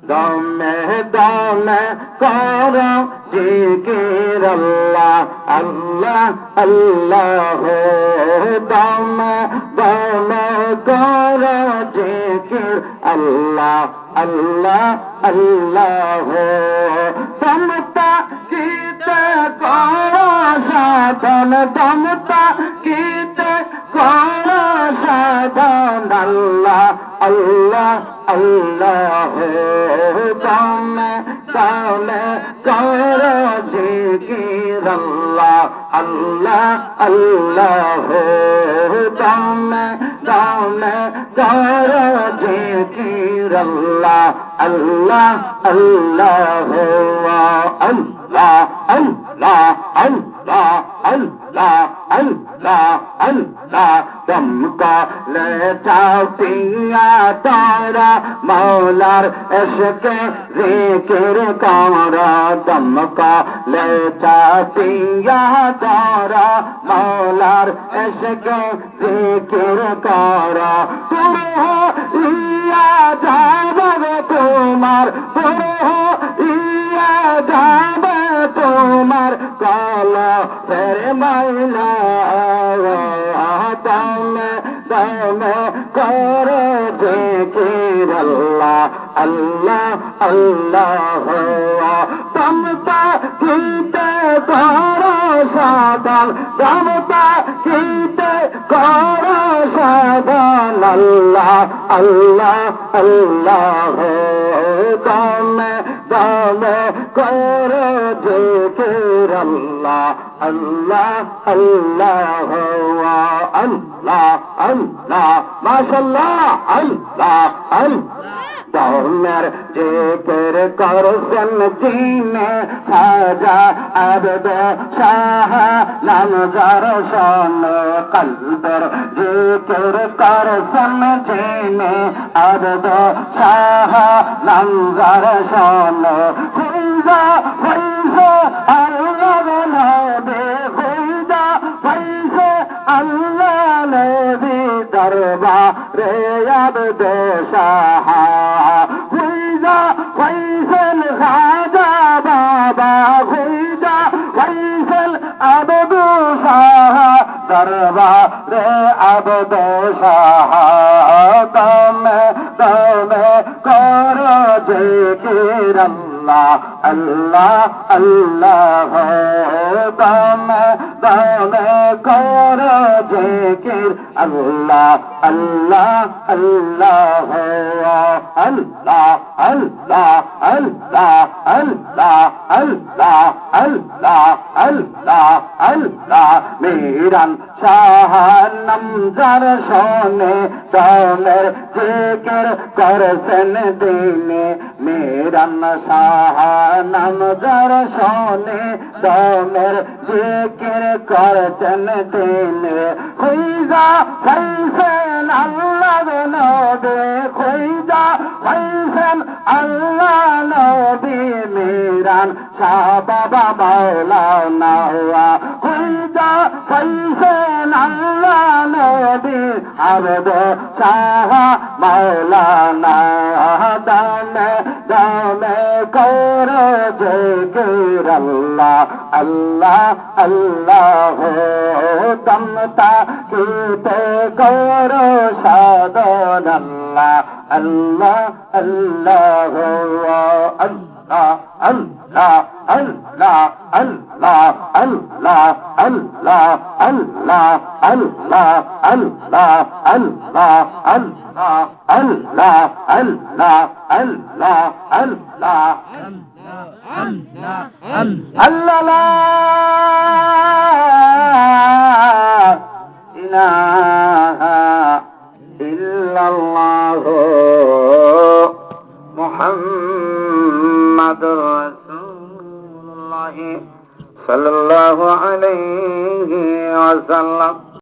দমে দমে করো জিকির আল্লাহ আল্লাহ আল্লাহ দমে দমে করো জিকির আল্লাহ আল্লাহ আল্লাহ দমতা কিতে করো সাধন দমতা কিতে করো সাধন আল্লাহ আল্লাহ আল্লাহ দমে দমে করো জিকির আল্লাহ আল্লাহ আল্লাহ দমে দমে করো জিকির আল্লাহ আল্লাহ আল্লাহ আল্লাহ আল্লাহ আল্লাহ আল্লাহ আল্লাহ আল্লাহ तुमको ले चाहतिया तारा मौलार इश्क जिक्र करो तुमको ले चाहतिया तारा मौलार इश्क जिक्र करो इया जावे तुम्हार इया जावे तुम्हार काला तेरे मैला दमे दमे करो जिकिर अल्लाह अल्लाह अल्लाह दमता कीते करो साधन दमता कीते करो साधन अल्लाह अल्लाह अल्लाह दमे दमे करो जिकिर अल्लाह अल्लाह अल्लाह अल्लाह अल्लाह माशाल्लाह अल्लाह अल्लाह दौमेर जिक्र करसन जीने खाजा अब्द शाह नमज़र शान कल्बर जिक्र करसन जीने अब्द शाह नमज़र शान खुदा फैज़ अल्लाह नबी खुदा फैज़ अल्लाह नबी दरबार अब्द शाह खुदा फैज़ल खाजा बाबा खुदा फैज़ल अब्द शाह दरबार अब्द शाह दमे दमे करो जिकिर अल्लाह अल्लाह अल्लाह दमे दमे करो जिकिर अल्लाह अल्लाह अल्लाह अल्लाह अल्लाह अल्लाह अल्लाह अल्लाह अल्लाह अल्लाह अल्लाह मीरान शाह नमज़र सोने दौमेर जिक्र करसन दीने मीरान शाह नमज़र सोने दौमेर जिक्र करसन दीने खुदा फैज़ल अल्लाह नबी खुदा फैज़ल अल्लाह नबी मीरान शाह बाबा मौलाना खुदा फैज़ल अल्लाह नबी अब्द शाह मौलाना दमे दमे करो जिकिर अल्लाह अल्लाह अल्लाह दमता कीते करो साधन अल्लाह अल्लाह अल्लाह अल्लाह अल्लाह अल्लाह अल्लाह अल्लाह अल्लाह अल्लाह अल्लाह अल्लाह अल्लाह अल्लाह अल्लाह अल्लाह अल्लाह अल्लाह अल्लाह ला इलाहा इल्लल्लाह मुहम्मदुर रसूलुल्लाह सल्लल्लाहु अलैहि वसल्लम